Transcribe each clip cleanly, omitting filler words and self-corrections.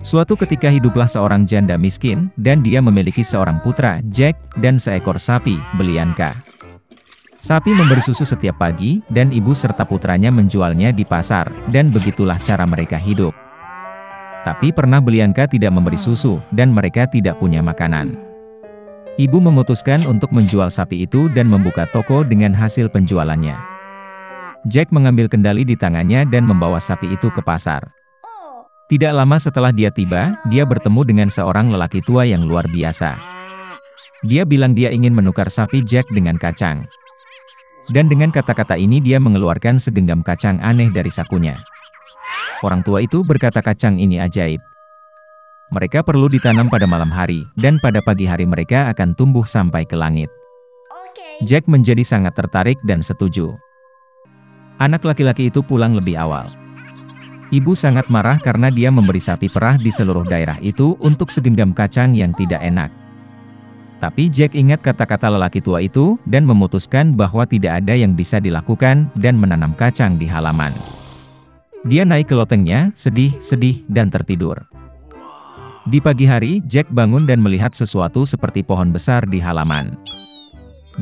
Suatu ketika hiduplah seorang janda miskin, dan dia memiliki seorang putra, Jack, dan seekor sapi, Belianka. Sapi memberi susu setiap pagi, dan ibu serta putranya menjualnya di pasar, dan begitulah cara mereka hidup. Tapi pernah Belianka tidak memberi susu, dan mereka tidak punya makanan. Ibu memutuskan untuk menjual sapi itu dan membuka toko dengan hasil penjualannya. Jack mengambil kendali di tangannya dan membawa sapi itu ke pasar. Tidak lama setelah dia tiba, dia bertemu dengan seorang lelaki tua yang luar biasa. Dia bilang dia ingin menukar sapi Jack dengan kacang. Dan dengan kata-kata ini dia mengeluarkan segenggam kacang aneh dari sakunya. Orang tua itu berkata kacang ini ajaib. Mereka perlu ditanam pada malam hari, dan pada pagi hari mereka akan tumbuh sampai ke langit. Jack menjadi sangat tertarik dan setuju. Anak laki-laki itu pulang lebih awal. Ibu sangat marah karena dia memberi sapi perah di seluruh daerah itu untuk segenggam kacang yang tidak enak. Tapi Jack ingat kata-kata lelaki tua itu, dan memutuskan bahwa tidak ada yang bisa dilakukan, dan menanam kacang di halaman. Dia naik ke lotengnya, sedih, dan tertidur. Di pagi hari, Jack bangun dan melihat sesuatu seperti pohon besar di halaman.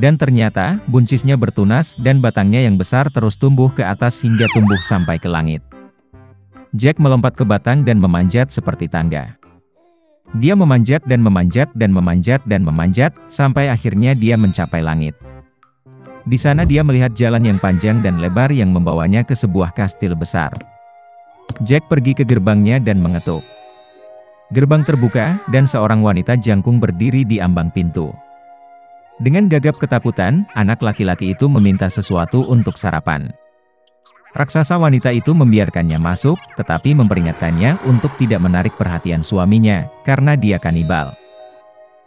Dan ternyata, buncisnya bertunas, dan batangnya yang besar terus tumbuh ke atas hingga tumbuh sampai ke langit. Jack melompat ke batang dan memanjat seperti tangga. Dia memanjat dan memanjat dan memanjat dan memanjat, sampai akhirnya dia mencapai langit. Di sana dia melihat jalan yang panjang dan lebar yang membawanya ke sebuah kastil besar. Jack pergi ke gerbangnya dan mengetuk. Gerbang terbuka, dan seorang wanita jangkung berdiri di ambang pintu. Dengan gagap ketakutan, anak laki-laki itu meminta sesuatu untuk sarapan. Raksasa wanita itu membiarkannya masuk, tetapi memperingatkannya untuk tidak menarik perhatian suaminya, karena dia kanibal.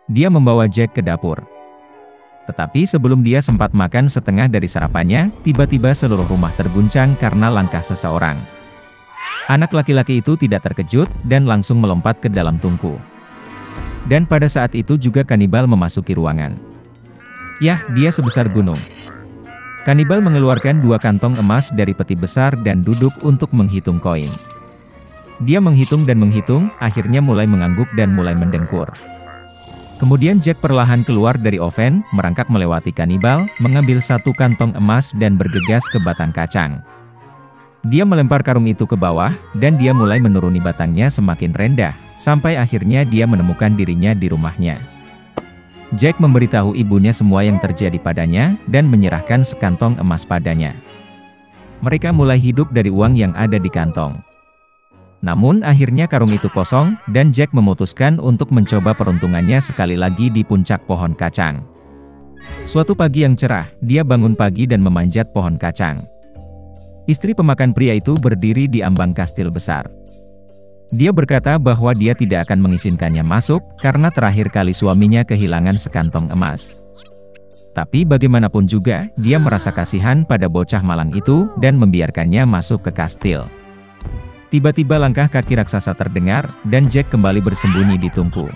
Dia membawa Jack ke dapur. Tetapi sebelum dia sempat makan setengah dari sarapannya, tiba-tiba seluruh rumah terguncang karena langkah seseorang. Anak laki-laki itu tidak terkejut, dan langsung melompat ke dalam tungku. Dan pada saat itu juga kanibal memasuki ruangan. Yah, dia sebesar gunung. Kanibal mengeluarkan 2 kantong emas dari peti besar dan duduk untuk menghitung koin. Dia menghitung dan menghitung, akhirnya mulai mengangguk dan mulai mendengkur. Kemudian Jack perlahan keluar dari oven, merangkak melewati kanibal, mengambil 1 kantong emas dan bergegas ke batang kacang. Dia melempar karung itu ke bawah, dan dia mulai menuruni batangnya semakin rendah, sampai akhirnya dia menemukan dirinya di rumahnya. Jack memberitahu ibunya semua yang terjadi padanya, dan menyerahkan sekantong emas padanya. Mereka mulai hidup dari uang yang ada di kantong. Namun akhirnya karung itu kosong, dan Jack memutuskan untuk mencoba peruntungannya sekali lagi di puncak pohon kacang. Suatu pagi yang cerah, dia bangun pagi dan memanjat pohon kacang. Istri pemakan pria itu berdiri di ambang kastil besar. Dia berkata bahwa dia tidak akan mengizinkannya masuk, karena terakhir kali suaminya kehilangan sekantong emas. Tapi bagaimanapun juga, dia merasa kasihan pada bocah malang itu, dan membiarkannya masuk ke kastil. Tiba-tiba langkah kaki raksasa terdengar, dan Jack kembali bersembunyi di tungku.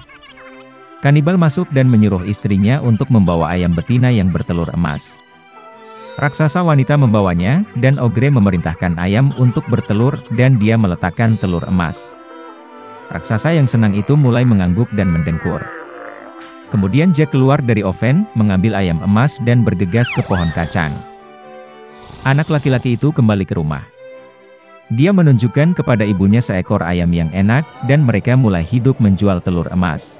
Kanibal masuk dan menyuruh istrinya untuk membawa ayam betina yang bertelur emas. Raksasa wanita membawanya, dan Ogre memerintahkan ayam untuk bertelur, dan dia meletakkan telur emas. Raksasa yang senang itu mulai mengangguk dan mendengkur. Kemudian Jack keluar dari oven, mengambil ayam emas dan bergegas ke pohon kacang. Anak laki-laki itu kembali ke rumah. Dia menunjukkan kepada ibunya seekor ayam yang enak, dan mereka mulai hidup menjual telur emas.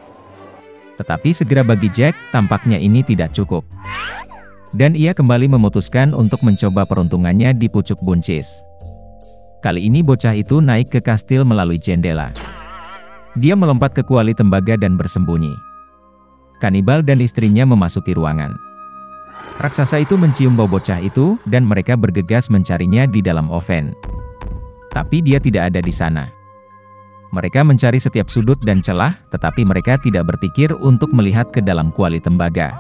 Tetapi segera bagi Jack, tampaknya ini tidak cukup. Dan ia kembali memutuskan untuk mencoba peruntungannya di pucuk buncis. Kali ini bocah itu naik ke kastil melalui jendela. Dia melompat ke kuali tembaga dan bersembunyi. Kanibal dan istrinya memasuki ruangan. Raksasa itu mencium bau bocah itu, dan mereka bergegas mencarinya di dalam oven. Tapi dia tidak ada di sana. Mereka mencari setiap sudut dan celah, tetapi mereka tidak berpikir untuk melihat ke dalam kuali tembaga.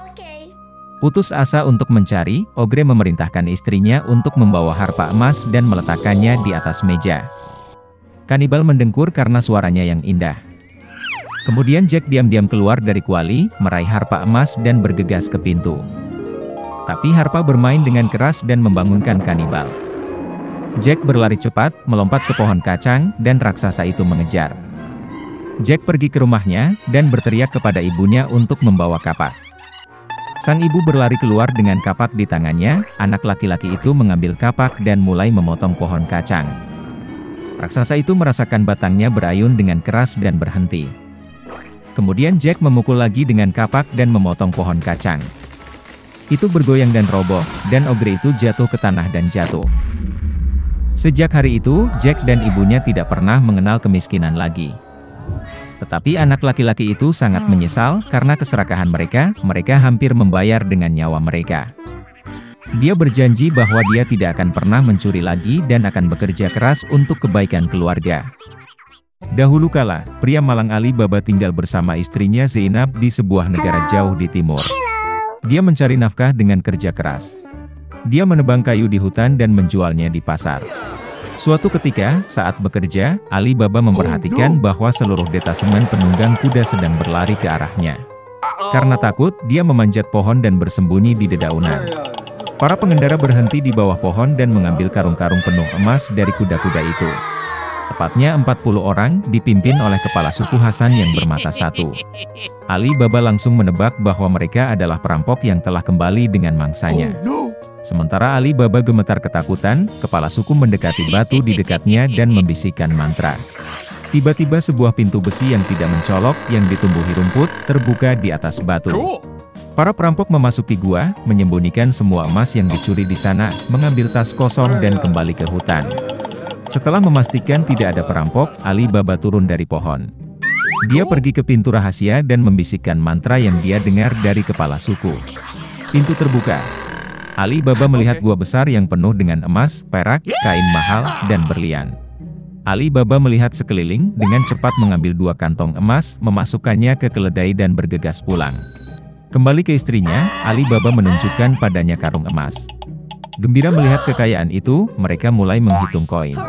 Putus asa untuk mencari, Ogre memerintahkan istrinya untuk membawa harpa emas dan meletakkannya di atas meja. Kanibal mendengkur karena suaranya yang indah. Kemudian Jack diam-diam keluar dari kuali, meraih harpa emas dan bergegas ke pintu. Tapi harpa bermain dengan keras dan membangunkan kanibal. Jack berlari cepat, melompat ke pohon kacang, dan raksasa itu mengejar. Jack pergi ke rumahnya, dan berteriak kepada ibunya untuk membawa kapak. Sang ibu berlari keluar dengan kapak di tangannya, anak laki-laki itu mengambil kapak dan mulai memotong pohon kacang. Raksasa itu merasakan batangnya berayun dengan keras dan berhenti. Kemudian Jack memukul lagi dengan kapak dan memotong pohon kacang. Itu bergoyang dan roboh, dan ogre itu jatuh ke tanah dan jatuh. Sejak hari itu, Jack dan ibunya tidak pernah mengenal kemiskinan lagi. Tetapi anak laki-laki itu sangat menyesal karena keserakahan mereka hampir membayar dengan nyawa mereka. Dia berjanji bahwa dia tidak akan pernah mencuri lagi dan akan bekerja keras untuk kebaikan keluarga. Dahulu kala, pria malang Ali Baba tinggal bersama istrinya Zainab di sebuah negara jauh di timur. Dia mencari nafkah dengan kerja keras. Dia menebang kayu di hutan dan menjualnya di pasar. Suatu ketika, saat bekerja, Ali Baba memperhatikan bahwa seluruh detasemen penunggang kuda sedang berlari ke arahnya. Karena takut, dia memanjat pohon dan bersembunyi di dedaunan. Para pengendara berhenti di bawah pohon dan mengambil karung-karung penuh emas dari kuda-kuda itu. Tepatnya 40 orang, dipimpin oleh kepala suku Hasan yang bermata satu. Ali Baba langsung menebak bahwa mereka adalah perampok yang telah kembali dengan mangsanya. Sementara Ali Baba gemetar ketakutan, kepala suku mendekati batu di dekatnya dan membisikkan mantra. Tiba-tiba sebuah pintu besi yang tidak mencolok yang ditumbuhi rumput, terbuka di atas batu. Para perampok memasuki gua, menyembunyikan semua emas yang dicuri di sana, mengambil tas kosong dan kembali ke hutan. Setelah memastikan tidak ada perampok, Ali Baba turun dari pohon. Dia pergi ke pintu rahasia dan membisikkan mantra yang dia dengar dari kepala suku. Pintu terbuka. Ali Baba melihat gua besar yang penuh dengan emas, perak, kain mahal, dan berlian. Ali Baba melihat sekeliling, dengan cepat mengambil 2 kantong emas, memasukkannya ke keledai dan bergegas pulang. Kembali ke istrinya, Ali Baba menunjukkan padanya karung emas. Gembira melihat kekayaan itu, mereka mulai menghitung koin.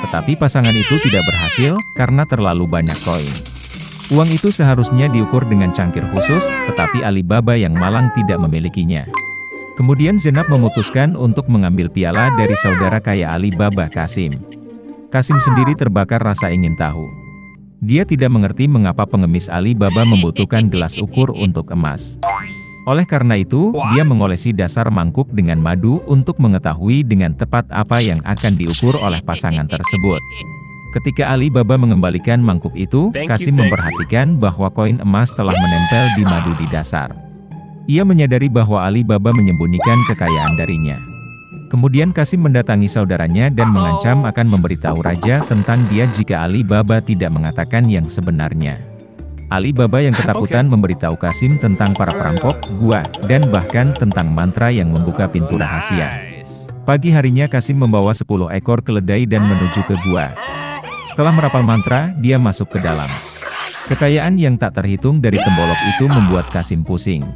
Tetapi pasangan itu tidak berhasil, karena terlalu banyak koin. Uang itu seharusnya diukur dengan cangkir khusus, tetapi Ali Baba yang malang tidak memilikinya. Kemudian Zainab memutuskan untuk mengambil piala dari saudara kaya Ali Baba, Kasim. Kasim sendiri terbakar rasa ingin tahu. Dia tidak mengerti mengapa pengemis Ali Baba membutuhkan gelas ukur untuk emas. Oleh karena itu, dia mengolesi dasar mangkuk dengan madu untuk mengetahui dengan tepat apa yang akan diukur oleh pasangan tersebut. Ketika Ali Baba mengembalikan mangkuk itu, Kasim memperhatikan bahwa koin emas telah menempel di madu di dasar. Ia menyadari bahwa Ali Baba menyembunyikan kekayaan darinya. Kemudian Kasim mendatangi saudaranya dan mengancam akan memberitahu raja tentang dia jika Ali Baba tidak mengatakan yang sebenarnya. Ali Baba yang ketakutan memberitahu Kasim tentang para perampok, gua, dan bahkan tentang mantra yang membuka pintu rahasia. Pagi harinya Kasim membawa 10 ekor keledai dan menuju ke gua. Setelah merapal mantra, dia masuk ke dalam. Kekayaan yang tak terhitung dari tembolok itu membuat Kasim pusing.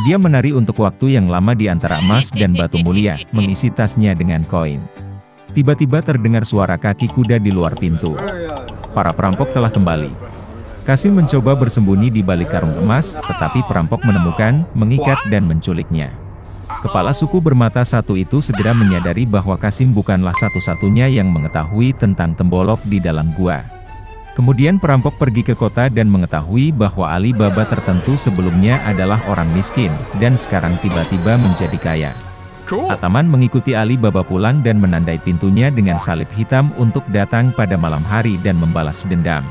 Dia menari untuk waktu yang lama di antara emas dan batu mulia, mengisi tasnya dengan koin. Tiba-tiba terdengar suara kaki kuda di luar pintu. Para perampok telah kembali. Kasim mencoba bersembunyi di balik karung emas, tetapi perampok menemukan, mengikat dan menculiknya. Kepala suku bermata satu itu segera menyadari bahwa Kasim bukanlah satu-satunya yang mengetahui tentang tembolok di dalam gua. Kemudian perampok pergi ke kota dan mengetahui bahwa Ali Baba tertentu sebelumnya adalah orang miskin, dan sekarang tiba-tiba menjadi kaya. Ataman mengikuti Ali Baba pulang dan menandai pintunya dengan salib hitam untuk datang pada malam hari dan membalas dendam.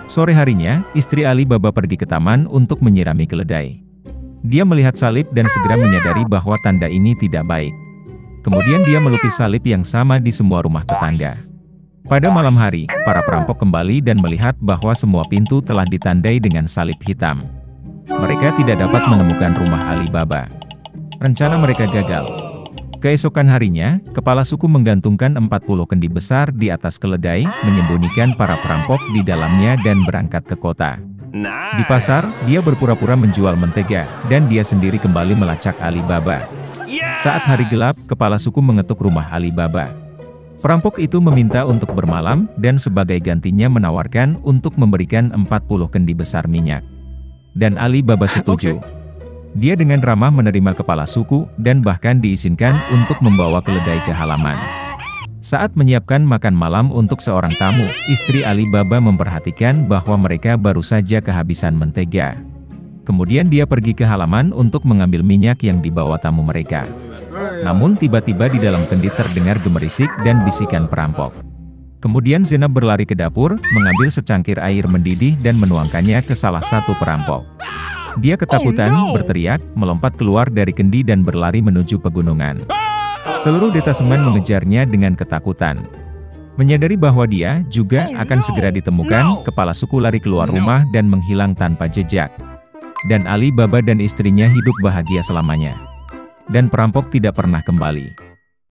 Sore harinya, istri Ali Baba pergi ke taman untuk menyirami keledai. Dia melihat salib dan segera menyadari bahwa tanda ini tidak baik. Kemudian dia melukis salib yang sama di semua rumah tetangga. Pada malam hari, para perampok kembali dan melihat bahwa semua pintu telah ditandai dengan salib hitam. Mereka tidak dapat menemukan rumah Ali Baba. Rencana mereka gagal. Keesokan harinya, kepala suku menggantungkan 40 kendi besar di atas keledai, menyembunyikan para perampok di dalamnya dan berangkat ke kota. Di pasar, dia berpura-pura menjual mentega, dan dia sendiri kembali melacak Ali Baba. Saat hari gelap, kepala suku mengetuk rumah Ali Baba. Perampok itu meminta untuk bermalam, dan sebagai gantinya menawarkan untuk memberikan 40 kendi besar minyak. Dan Ali Baba setuju. Dia dengan ramah menerima kepala suku, dan bahkan diizinkan untuk membawa keledai ke halaman. Saat menyiapkan makan malam untuk seorang tamu, istri Ali Baba memperhatikan bahwa mereka baru saja kehabisan mentega. Kemudian dia pergi ke halaman untuk mengambil minyak yang dibawa tamu mereka. Namun tiba-tiba di dalam kendi terdengar gemerisik dan bisikan perampok. Kemudian Zainab berlari ke dapur, mengambil secangkir air mendidih dan menuangkannya ke salah satu perampok. Dia ketakutan, berteriak, melompat keluar dari kendi dan berlari menuju pegunungan. Seluruh detasemen mengejarnya dengan ketakutan. Menyadari bahwa dia juga akan segera ditemukan, kepala suku lari keluar rumah dan menghilang tanpa jejak. Dan Ali Baba dan istrinya hidup bahagia selamanya. Dan perampok tidak pernah kembali.